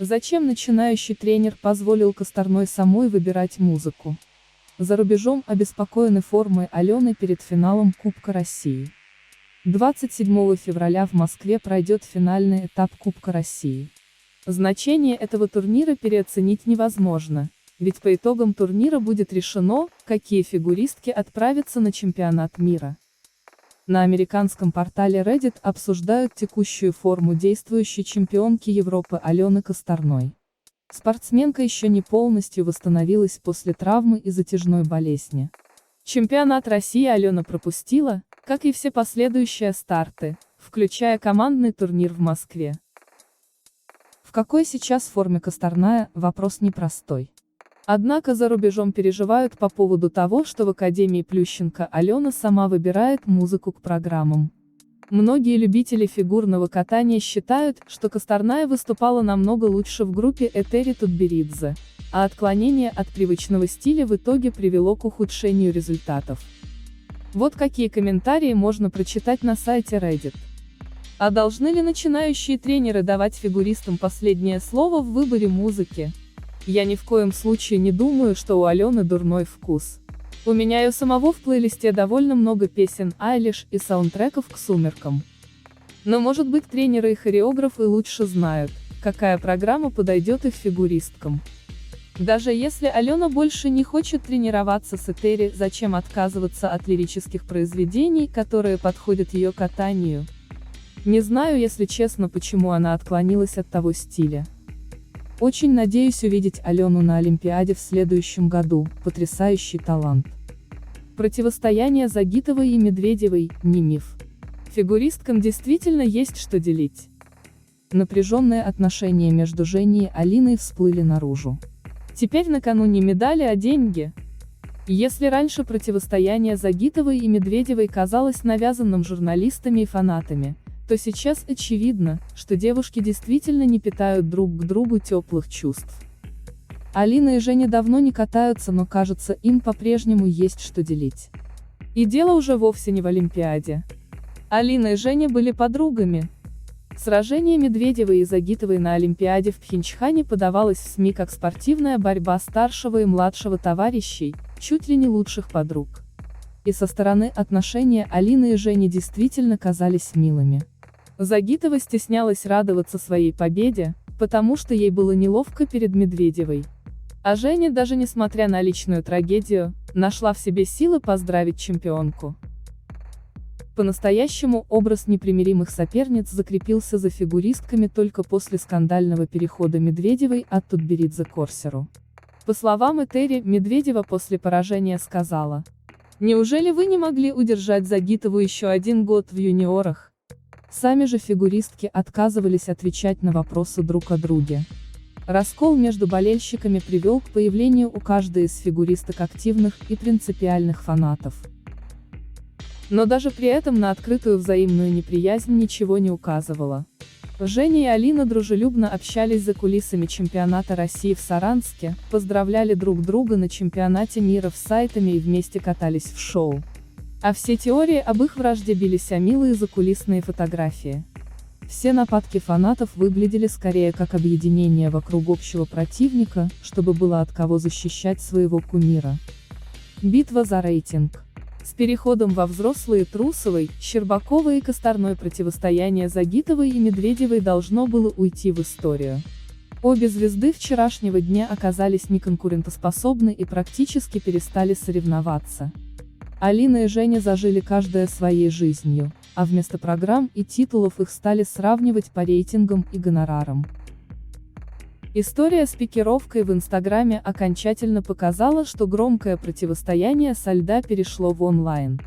Зачем начинающий тренер позволил Косторной самой выбирать музыку? За рубежом обеспокоены формой Алены перед финалом Кубка России. 27 февраля в Москве пройдет финальный этап Кубка России. Значение этого турнира переоценить невозможно, ведь по итогам турнира будет решено, какие фигуристки отправятся на чемпионат мира. На американском портале Reddit обсуждают текущую форму действующей чемпионки Европы Алены Косторной. Спортсменка еще не полностью восстановилась после травмы и затяжной болезни. Чемпионат России Алена пропустила, как и все последующие старты, включая командный турнир в Москве. В какой сейчас форме Косторная – вопрос непростой. Однако за рубежом переживают по поводу того, что в Академии Плющенко Алена сама выбирает музыку к программам. Многие любители фигурного катания считают, что Косторная выступала намного лучше в группе Этери Тутберидзе, а отклонение от привычного стиля в итоге привело к ухудшению результатов. Вот какие комментарии можно прочитать на сайте Reddit. А должны ли начинающие тренеры давать фигуристам последнее слово в выборе музыки? Я ни в коем случае не думаю, что у Алены дурной вкус. У меня и у самого в плейлисте довольно много песен Айлиш и саундтреков к «Сумеркам». Но может быть тренеры и хореографы лучше знают, какая программа подойдет их фигуристкам. Даже если Алена больше не хочет тренироваться с Этери, зачем отказываться от лирических произведений, которые подходят ее катанию? Не знаю, если честно, почему она отклонилась от того стиля. Очень надеюсь увидеть Алену на Олимпиаде в следующем году, потрясающий талант. Противостояние Загитовой и Медведевой – не миф. Фигуристкам действительно есть что делить. Напряженные отношения между Женей и Алиной всплыли наружу. Теперь накануне медали о деньги. Если раньше противостояние Загитовой и Медведевой казалось навязанным журналистами и фанатами, то сейчас очевидно, что девушки действительно не питают друг к другу теплых чувств. Алина и Женя давно не катаются, но кажется, им по-прежнему есть что делить. И дело уже вовсе не в Олимпиаде. Алина и Женя были подругами. Сражение Медведевой и Загитовой на Олимпиаде в Пхенчхане подавалось в СМИ как спортивная борьба старшего и младшего товарищей, чуть ли не лучших подруг. И со стороны отношения Алины и Жени действительно казались милыми. Загитова стеснялась радоваться своей победе, потому что ей было неловко перед Медведевой. А Женя, даже несмотря на личную трагедию, нашла в себе силы поздравить чемпионку. По-настоящему образ непримиримых соперниц закрепился за фигуристками только после скандального перехода Медведевой от Тутберидзе к Корсеру. По словам Этери, Медведева после поражения сказала: «Неужели вы не могли удержать Загитову еще один год в юниорах?» Сами же фигуристки отказывались отвечать на вопросы друг о друге. Раскол между болельщиками привел к появлению у каждой из фигуристок активных и принципиальных фанатов. Но даже при этом на открытую взаимную неприязнь ничего не указывало. Женя и Алина дружелюбно общались за кулисами чемпионата России в Саранске, поздравляли друг друга на чемпионате мира с сайтами и вместе катались в шоу. А все теории об их вражде бились о милые закулисные фотографии. Все нападки фанатов выглядели скорее как объединение вокруг общего противника, чтобы было от кого защищать своего кумира. Битва за рейтинг. С переходом во взрослые Трусовой, Щербаковой и Косторной противостояние Загитовой и Медведевой должно было уйти в историю. Обе звезды вчерашнего дня оказались неконкурентоспособны и практически перестали соревноваться. Алина и Женя зажили каждая своей жизнью, а вместо программ и титулов их стали сравнивать по рейтингам и гонорарам. История с пикировкой в Инстаграме окончательно показала, что громкое противостояние со льда перешло в онлайн.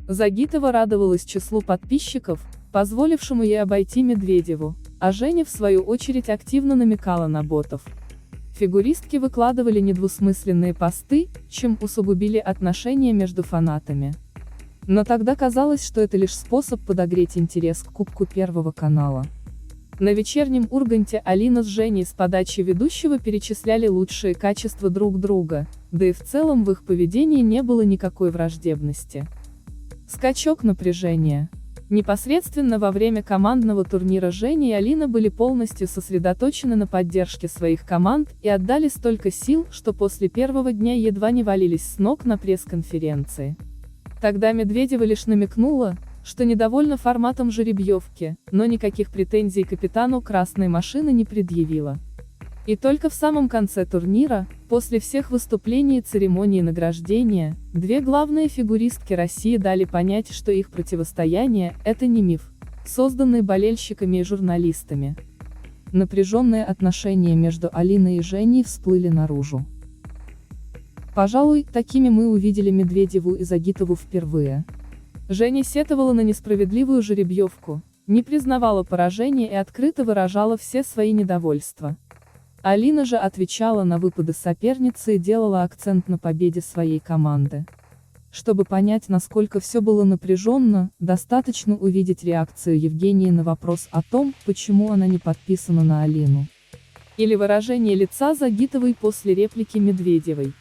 Загитова радовалась числу подписчиков, позволившему ей обойти Медведеву, а Женя в свою очередь активно намекала на ботов. Фигуристки выкладывали недвусмысленные посты, чем усугубили отношения между фанатами. Но тогда казалось, что это лишь способ подогреть интерес к Кубку Первого канала. На вечернем Урганте Алина с Женей с подачи ведущего перечисляли лучшие качества друг друга, да и в целом в их поведении не было никакой враждебности. Скачок напряжения. Непосредственно во время командного турнира Женя и Алина были полностью сосредоточены на поддержке своих команд и отдали столько сил, что после первого дня едва не валились с ног на пресс-конференции. Тогда Медведева лишь намекнула, что недовольна форматом жеребьевки, но никаких претензий капитану красной машины не предъявила. И только в самом конце турнира, после всех выступлений и церемонии награждения, две главные фигуристки России дали понять, что их противостояние – это не миф, созданный болельщиками и журналистами. Напряженные отношения между Алиной и Женей всплыли наружу. Пожалуй, такими мы увидели Медведеву и Загитову впервые. Женя сетовала на несправедливую жеребьевку, не признавала поражения и открыто выражала все свои недовольства. Алина же отвечала на выпады соперницы и делала акцент на победе своей команды. Чтобы понять, насколько все было напряженно, достаточно увидеть реакцию Евгении на вопрос о том, почему она не подписана на Алину. Или выражение лица Загитовой после реплики Медведевой.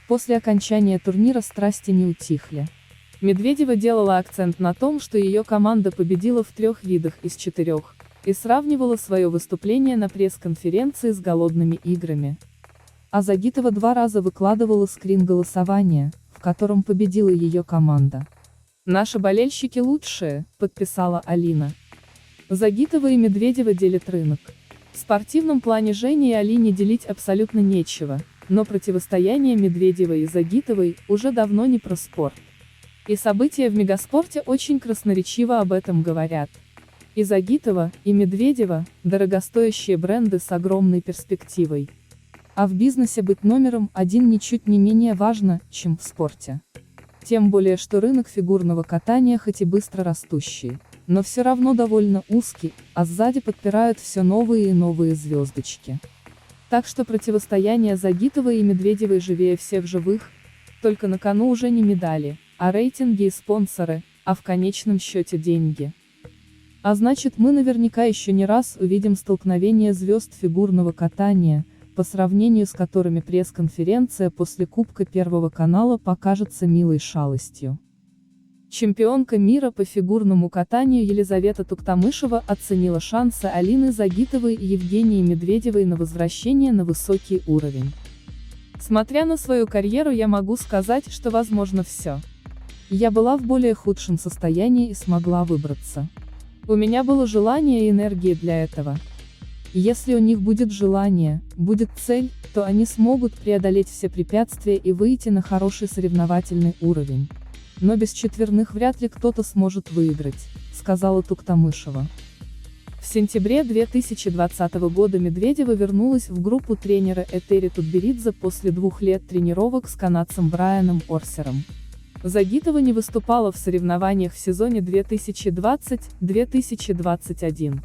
После окончания турнира страсти не утихли. Медведева делала акцент на том, что ее команда победила в 3 видах из 4. И сравнивала свое выступление на пресс-конференции с голодными играми. А Загитова 2 раза выкладывала скрин голосования, в котором победила ее команда. «Наши болельщики лучшие», — подписала Алина. Загитова и Медведева делят рынок. В спортивном плане Жене и Алине делить абсолютно нечего, но противостояние Медведевой и Загитовой уже давно не про спорт. И события в мегаспорте очень красноречиво об этом говорят. И Загитова, и Медведева – дорогостоящие бренды с огромной перспективой. А в бизнесе быть номером 1 ничуть не менее важно, чем в спорте. Тем более, что рынок фигурного катания хоть и быстро растущий, но все равно довольно узкий, а сзади подпирают все новые и новые звездочки. Так что противостояние Загитовой и Медведевой живее всех живых, только на кону уже не медали, а рейтинги и спонсоры, а в конечном счете деньги. А значит, мы наверняка еще не раз увидим столкновение звезд фигурного катания, по сравнению с которыми пресс-конференция после Кубка Первого канала покажется милой шалостью. Чемпионка мира по фигурному катанию Елизавета Туктамышева оценила шансы Алины Загитовой и Евгении Медведевой на возвращение на высокий уровень. Смотря на свою карьеру, я могу сказать, что возможно все. Я была в более худшем состоянии и смогла выбраться. У меня было желание и энергия для этого. Если у них будет желание, будет цель, то они смогут преодолеть все препятствия и выйти на хороший соревновательный уровень. Но без четверных вряд ли кто-то сможет выиграть, сказала Туктамышева. В сентябре 2020 года Медведева вернулась в группу тренера Этери Тутберидзе после 2 лет тренировок с канадцем Брайаном Орсером. Загитова не выступала в соревнованиях в сезоне 2020-2021.